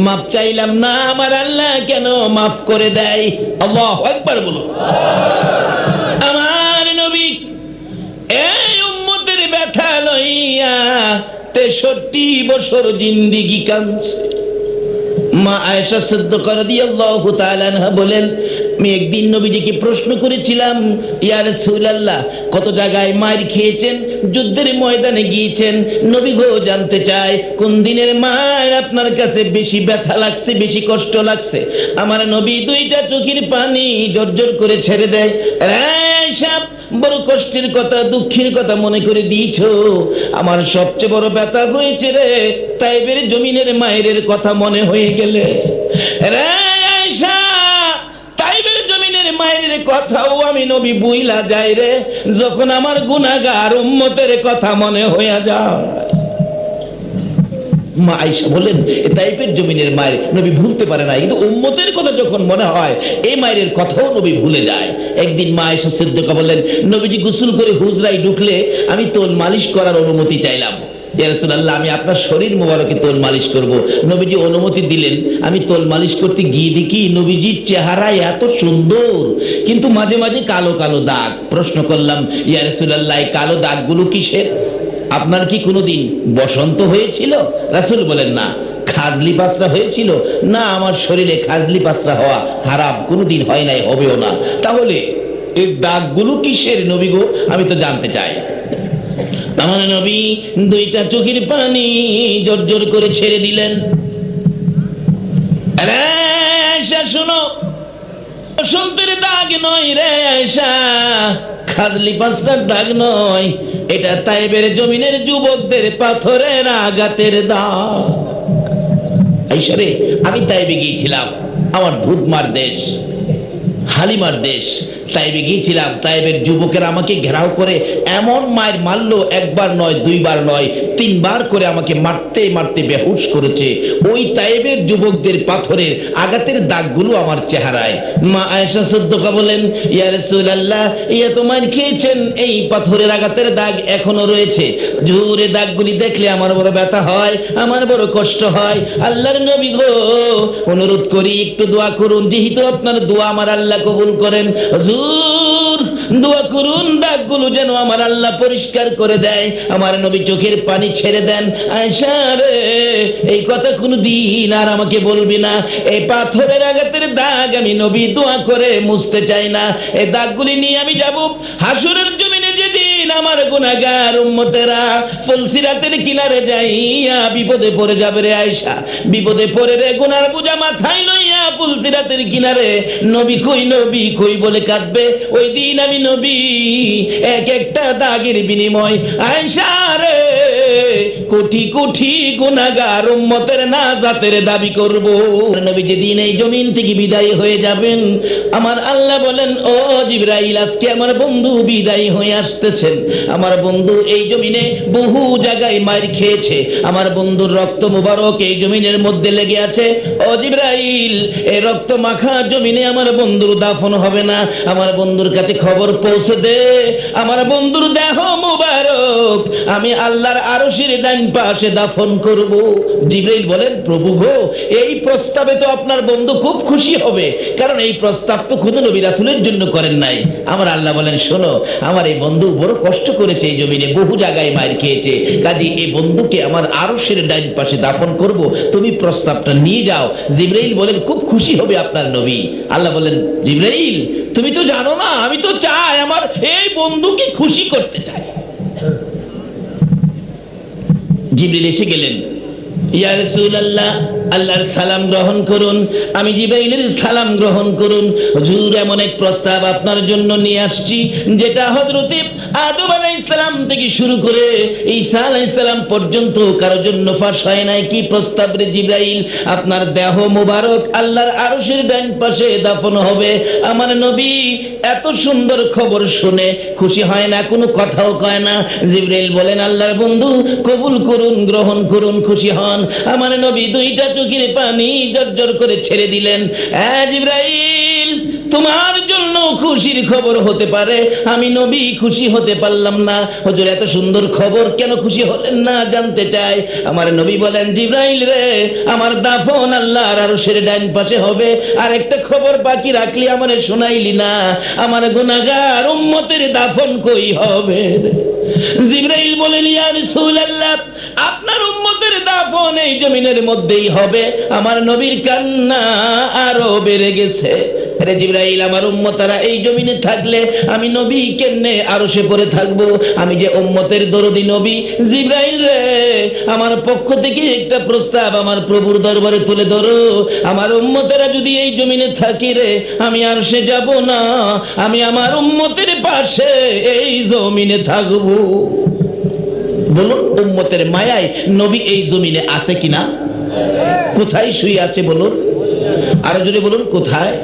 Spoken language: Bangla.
মাফ চাইলাম না, আমার আল্লাহ কেন মাফ করে দেয়? আল্লাহু আকবার বলো। আমার নবী এই উম্মতের ব্যথা লইয়া 63 বছর জিন্দেগি কাঁদছে। মা আয়েশা সিদ্দিকা রাদিয়াল্লাহু তাআলা আনহা বলেন, আমি একদিন নবীজিকে প্রশ্ন করেছিলাম, ইয়া রাসূলুল্লাহ, কত জায়গায় মার খেয়েছেন, যুদ্ধের ময়দানে গিয়েছেন, নবী গো জানতে চাই কোন দিনের মার আপনার কাছে বেশি ব্যথা লাগছে, বেশি কষ্ট লাগছে? আমার নবী দুইটা চোখের পানি জর্জর করে ছেড়ে দেয়। আয়েশা, বড় কষ্টের কথা, দুঃখের কথা মনে করে দিয়েছো। আমার সবচেয়ে বড় ব্যথা হয়েছে রে তাইবের জমিনের মায়ের কথা মনে হয়ে গেলে। রে আয়েশা, তাইবের জমিনের মায়ের কথাও আমি নবী বুইলা যাই রে, যখন আমার গুনাহগার উম্মতের কথা মনে হয়ে যায়। মা আয়েশা বলেন, তাইবের জমিনের মায়ের নবী ভুলতে পারে না, কিন্তু উম্মতের কথা যখন মনে হয় এই মায়ের কথাও নবী ভুলে যায়। একদিন মা আয়েশা সিদ্দিকা বলেন, নবীজি গোসল করে হুজরায় ঢুকলে আমি তোল মালিশ করার অনুমতি চাইলাম। ইয়া রাসূলুল্লাহ, আমি আপনার শরীর মোবারকে তোল মালিশ করব। নবীজি অনুমতি দিলেন। আমি তোল মালিশ করতে গিয়ে দেখি নবীজির চেহারা এত সুন্দর, কিন্তু মাঝে মাঝে কালো কালো দাগ। প্রশ্ন করলাম, ইয়া রাসূলুল্লাহ, এই কালো দাগগুলো কিসের? আপনার কি কোনোদিন বসন্ত হয়েছিল? রাসূল বলেন, না। খাজলি পাসরা হয়েছিল? না, আমার শরীরে খাজলি পাসরা হওয়া হারাম, কোনোদিন হয় নাই, হবেও না। তাহলে এই দাগগুলো কিসের নবী গো? আমি তো জানতে চাই। আমার নবী দুইটা চোখের পানি জর্জর করে ছেড়ে দিলেন। আয়েশা শোনো, বসন্তের দাগ নয় রে আয়েশা, খাজলি পাসরার দাগ নয়, এটা তাইবের জমিনের যুবকদের পাথরের আঘাতের দাগ। আয়েশা রে, আমি তাইবে গিয়েছিলাম, আমার ধুতমার দেশ, হালিমার দেশ। তাইবে গিয়েছিলাম, তাইবের যুবকেরা আমাকে ঘেরাও করে এমন মায়ের মারলো, একবার নয়, দুইবার নয়, 3 বার করে আমাকে মারতে মারতে বেহুশ করেছে। ওই তাইবের যুবকদের পাথরের আঘাতের দাগগুলো আমার চেহারায়। মা আয়েশা সিদ্দিকা বলেন, ইয়া রাসূলুল্লাহ, ইয়া তো মার খেয়েছেন, এই পাথরের আঘাতের দাগ এখনো রয়েছে। জোরে দাগগুলি দেখলে আমার বড় ব্যথা হয়, আমার বড় কষ্ট হয়। আল্লাহর নবী গো, অনুরোধ করি একটু দোয়া করুন, যেহেতু আপনার দোয়া আমার আল্লাহ কবুল করেন। দোয়া করুন দাগগুলো যেন আমার আল্লাহ পরিষ্কার করে দেয়। আমার নবী চোখের পানি ছেড়ে দেন। আয়েশা রে, এই কথা কোনদিন আর আমাকে বলবি না। এই পাথরের আঘাতের দাগ আমি নবী দোয়া করে মুছতে চাই না। এই দাগগুলি নিয়ে আমি যাব হাসরের জমিনে, যেদিন আমার গুনাহগার উম্মতেরা ফুলসিরাতের কিনারে যাইয়া বিপদে পড়ে যাবে রে আয়েশা, বিপদে পড়ে রে গুনার বোঝা মাথায় লইয়া ফুলসিরাতের কিনারে নবী কই বলে কাঁদবে। ওই দিন আমি নবী এক একটা দাগের বিনিময় আয়েশা রে কোটি কোটি গুনাহগার উম্মতের নাজাতের দাবি করব। নবী যেদিন এই জমিন থেকে বিদায় হয়ে যাবেন, আমার আল্লাহ বলেন, ও জিবরাইল, আজকে আমার বন্ধু বিদায় হয়ে আসতেছেন। আমার বন্ধু এই জমিনে বহু জায়গায় মার খেয়েছে, আমার বন্ধুর রক্ত মুবারক এই জমিনের মধ্যে লেগে আছে। ও জিবরাইল, এই রক্ত মাখা জমিনে আমার বন্ধুর দাফন হবে না। আমার বন্ধুর কাছে খবর পৌঁছে দে, আমার বন্ধুর দেহ মুবারক আমি আল্লাহর আরশের ডান পাশে দাফন করব। জিবরাইল বলেন, প্রভু গো, এই প্রস্তাবে তো আপনার বন্ধু খুব খুশি হবে, কারণ এই প্রস্তাব তো খুদ নবী রাসূলের জন্য করেন নাই। আমার আল্লাহ বলেন, শোনো, আমার এই বন্ধু বড় কষ্ট করেছে, এই জমিনে বহু জায়গায় মার খেয়েছে, কাজী এই বন্ধুকে আমার আরশের ডান পাশে দাফন করব, তুমি প্রস্তাবটা নিয়ে যাও। জিবরাইল বলেন, খুব খুশি হবে আপনার নবী। আল্লাহ বলেন, জিবরাইল, তুমি তো জানো না, আমি তো চাই আমার এই বন্ধুকে খুশি করতে চাই। জিবরিল এসে গেলেন, ইয়া রাসূলুল্লাহ, আল্লাহর সালাম গ্রহণ করুন। আমি জিবরাইলের সালাম গ্রহণ করুন। হুজুর, এমন এক প্রস্তাব আপনার জন্য নিয়ে আসছি, যেটা হযরতে আদম আলাইহিস সালাম থেকে শুরু করে ঈসা আলাইহিস সালাম পর্যন্ত কারো জন্য ফাঁস হয় নাই। কি প্রস্তাব রে জিবরাইল? আপনার দেহ মুবারক আল্লাহর আরশের ডান পাশে দাফন হবে। আমার নবী এত সুন্দর খবর শুনে খুশি হয় না, কোনো কথাও কয় না। জিবরাইল বলেন, আল্লাহর বন্ধু কবুল করুন, গ্রহণ করুন, খুশি হন। আমার নবী দুইটা চোখের পানি জর্জর করে ছেড়ে দিলেন। জিবরাইল, তোমার জন্য খুশির খবর হতে পারে, আমি নবী খুশি হতে পারলাম না। হুজুর এত সুন্দর খবর কেন খুশি হলেন না জানতে চাই। আমার নবী বলেন, জিবরাইল রে, আমার দাফন আল্লাহর আরশের ডান পাশে হবে, আর একটা খবর বাকি রাখলি আমারে শোনাইলি না, আমার গুনাহগার উম্মতের দাফন কই হবে? জিবরাইল বলেন, ইয়া রাসূলুল্লাহ, আপনার উম্মতের দাফন এই জমিনের মধ্যেই হবে। আমার নবীর কান্না আরো বেড়ে গেছে। আরে জিবরাইল, আমার উম্মতরা এই জমিনে থাকলে আমি নবী কেমনে আরশে পড়ে থাকবো? আমি যে উম্মতের দরদি নবী। জিবরাইল রে, আমার পক্ষ থেকে একটা প্রস্তাব আমার প্রভুর দরবারে তুলে ধরো। আমার উম্মতেরা যদি এই জমিনে থাকি রে, আমি আরশে যাব না, আমি আমার উম্মতের পাশে এই জমিনে থাকবো। বলুন, উম্মতের মায়ায় নবী এই জমিনে আছে কিনা? কোথায় শুয়ে আছে বলুন? আরো জোরে বলুন, কোথায়?